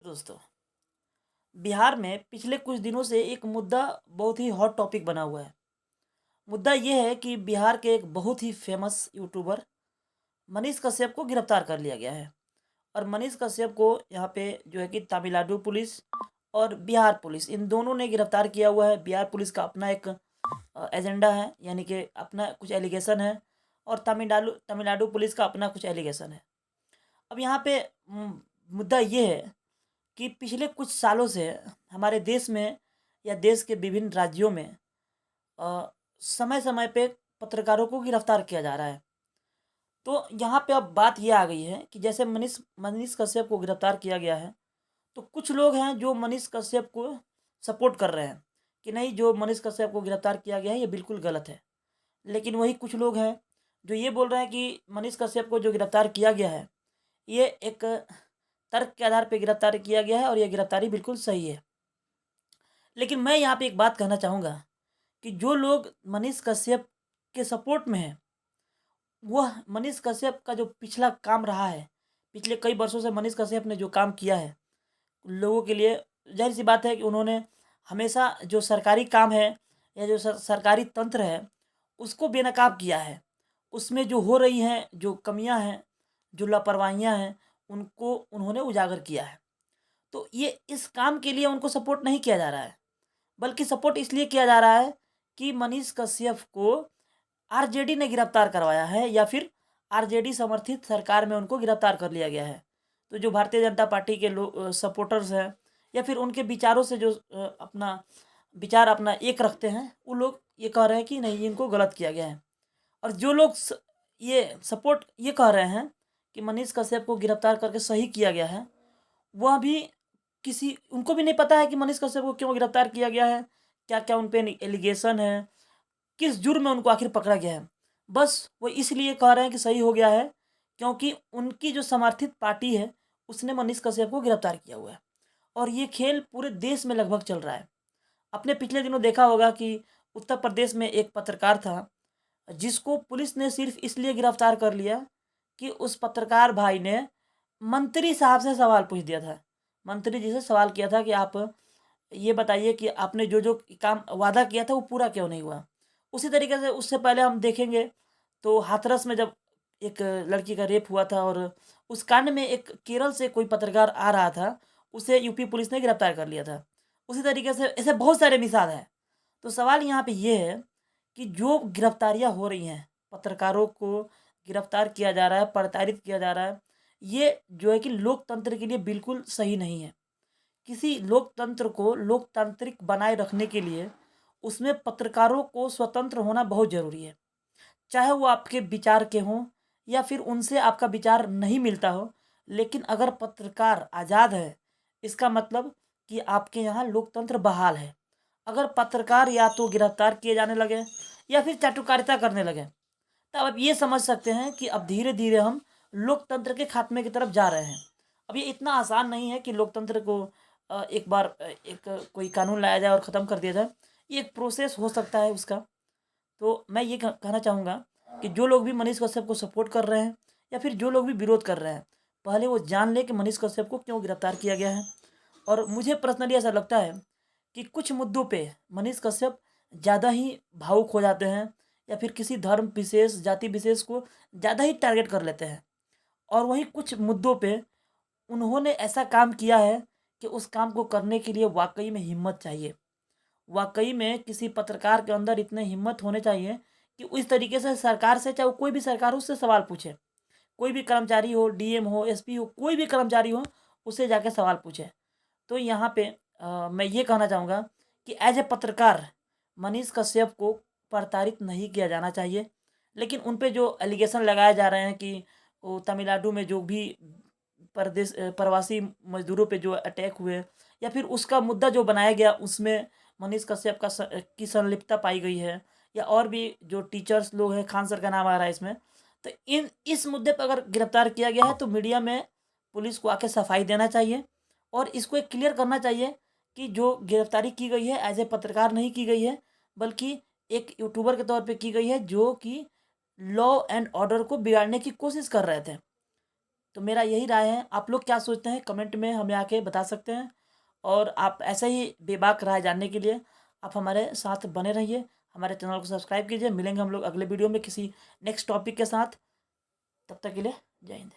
दोस्तों, बिहार में पिछले कुछ दिनों से एक मुद्दा बहुत ही हॉट टॉपिक बना हुआ है। मुद्दा ये है कि बिहार के एक बहुत ही फेमस यूट्यूबर मनीष कश्यप को गिरफ्तार कर लिया गया है। और मनीष कश्यप को यहाँ पे जो है कि तमिलनाडु पुलिस और बिहार पुलिस इन दोनों ने गिरफ्तार किया हुआ है। बिहार पुलिस का अपना एक एजेंडा है, यानी कि अपना कुछ एलिगेशन है, और तमिलनाडु तमिलनाडु पुलिस का अपना कुछ एलिगेशन है। अब यहाँ पे मुद्दा ये है कि पिछले कुछ सालों से हमारे देश में या देश के विभिन्न राज्यों में समय समय पे पत्रकारों को गिरफ्तार किया जा रहा है। तो यहाँ पे अब बात ये आ गई है कि जैसे मनीष मनीष कश्यप को गिरफ्तार किया गया है, तो कुछ लोग हैं जो मनीष कश्यप को सपोर्ट कर रहे हैं कि नहीं, जो मनीष कश्यप को गिरफ्तार किया गया है ये बिल्कुल गलत है। लेकिन वही कुछ लोग हैं जो ये बोल रहे हैं कि मनीष कश्यप को जो गिरफ्तार किया गया है ये एक तर्क के आधार पर गिरफ्तार किया गया है और ये गिरफ्तारी बिल्कुल सही है। लेकिन मैं यहाँ पे एक बात कहना चाहूँगा कि जो लोग मनीष कश्यप के सपोर्ट में हैं, वह मनीष कश्यप का जो पिछला काम रहा है, पिछले कई वर्षों से मनीष कश्यप ने जो काम किया है लोगों के लिए, ज़ाहिर सी बात है कि उन्होंने हमेशा जो सरकारी काम है या जो सरकारी तंत्र है उसको बेनकाब किया है। उसमें जो हो रही हैं, जो कमियां हैं, जो लापरवाहियां हैं, उनको उन्होंने उजागर किया है। तो ये इस काम के लिए उनको सपोर्ट नहीं किया जा रहा है, बल्कि सपोर्ट इसलिए किया जा रहा है कि मनीष कश्यप को आरजेडी ने गिरफ्तार करवाया है, या फिर आरजेडी समर्थित सरकार में उनको गिरफ्तार कर लिया गया है। तो जो भारतीय जनता पार्टी के लोग सपोर्टर्स हैं, या फिर उनके विचारों से जो अपना विचार अपना एक रखते हैं, वो लोग ये कह रहे हैं कि नहीं, इनको गलत किया गया है। और जो लोग ये सपोर्ट ये कह रहे हैं कि मनीष कश्यप को गिरफ्तार करके सही किया गया है, वह भी किसी उनको भी नहीं पता है कि मनीष कश्यप को क्यों गिरफ्तार किया गया है, क्या क्या उन पे एलिगेशन है, किस जुर्म में उनको आखिर पकड़ा गया है। बस वो इसलिए कह रहे हैं कि सही हो गया है क्योंकि उनकी जो समर्थित पार्टी है उसने मनीष कश्यप को गिरफ्तार किया हुआ है। और ये खेल पूरे देश में लगभग चल रहा है। आपने पिछले दिनों देखा होगा कि उत्तर प्रदेश में एक पत्रकार था जिसको पुलिस ने सिर्फ इसलिए गिरफ्तार कर लिया कि उस पत्रकार भाई ने मंत्री साहब से सवाल पूछ दिया था। मंत्री जी से सवाल किया था कि आप ये बताइए कि आपने जो जो काम वादा किया था वो पूरा क्यों नहीं हुआ। उसी तरीके से उससे पहले हम देखेंगे तो हाथरस में जब एक लड़की का रेप हुआ था, और उस कांड में एक केरल से कोई पत्रकार आ रहा था, उसे यूपी पुलिस ने गिरफ्तार कर लिया था। उसी तरीके से ऐसे बहुत सारे मिसाल हैं। तो सवाल यहाँ पे ये है कि जो गिरफ्तारियाँ हो रही हैं, पत्रकारों को गिरफ्तार किया जा रहा है, प्रताड़ित किया जा रहा है, ये जो है कि लोकतंत्र के लिए बिल्कुल सही नहीं है। किसी लोकतंत्र को लोकतांत्रिक बनाए रखने के लिए उसमें पत्रकारों को स्वतंत्र होना बहुत ज़रूरी है। चाहे वो आपके विचार के हों या फिर उनसे आपका विचार नहीं मिलता हो, लेकिन अगर पत्रकार आज़ाद है, इसका मतलब कि आपके यहाँ लोकतंत्र बहाल है। अगर पत्रकार या तो गिरफ्तार किए जाने लगे या फिर चाटुकारिता करने लगे, तब आप ये समझ सकते हैं कि अब धीरे धीरे हम लोकतंत्र के खात्मे की तरफ जा रहे हैं। अब ये इतना आसान नहीं है कि लोकतंत्र को एक बार एक कोई कानून लाया जाए और ख़त्म कर दिया जाए। ये एक प्रोसेस हो सकता है उसका। तो मैं ये कहना चाहूँगा कि जो लोग भी मनीष कश्यप को सपोर्ट कर रहे हैं या फिर जो लोग भी विरोध कर रहे हैं, पहले वो जान लें कि मनीष कश्यप को क्यों गिरफ्तार किया गया है। और मुझे पर्सनली ऐसा लगता है कि कुछ मुद्दों पे मनीष कश्यप ज़्यादा ही भावुक हो जाते हैं, या फिर किसी धर्म विशेष, जाति विशेष को ज़्यादा ही टारगेट कर लेते हैं। और वहीं कुछ मुद्दों पे उन्होंने ऐसा काम किया है कि उस काम को करने के लिए वाक़ई में हिम्मत चाहिए। वाक़ई में किसी पत्रकार के अंदर इतने हिम्मत होने चाहिए कि वो इस तरीके से सरकार से, चाहे वो कोई भी सरकार हो, उससे सवाल पूछे। कोई भी कर्मचारी हो, डीएम हो, एसपी हो, कोई भी कर्मचारी हो, उससे जाके सवाल पूछे। तो यहाँ पे मैं ये कहना चाहूँगा कि एज ए पत्रकार मनीष कश्यप को प्रताड़ित नहीं किया जाना चाहिए। लेकिन उन पे जो एलिगेशन लगाए जा रहे हैं कि वो तमिलनाडु में जो भी प्रवासी मज़दूरों पे जो अटैक हुए, या फिर उसका मुद्दा जो बनाया गया उसमें मनीष कश्यप की संलिप्तता पाई गई है, या और भी जो टीचर्स लोग हैं, खान सर का नाम आ रहा है इसमें। तो इस मुद्दे पर अगर गिरफ्तार किया गया है तो मीडिया में पुलिस को आके सफाई देना चाहिए, और इसको एक क्लियर करना चाहिए कि जो गिरफ्तारी की गई है एज ए पत्रकार नहीं की गई है, बल्कि एक यूट्यूबर के तौर पे की गई है जो कि लॉ एंड ऑर्डर को बिगाड़ने की कोशिश कर रहे थे। तो मेरा यही राय है, आप लोग क्या सोचते हैं कमेंट में हमें आके बता सकते हैं। और आप ऐसे ही बेबाक राय जानने के लिए आप हमारे साथ बने रहिए, हमारे चैनल को सब्सक्राइब कीजिए। मिलेंगे हम लोग अगले वीडियो में किसी नेक्स्ट टॉपिक के साथ। तब तक के लिए जय हिंद।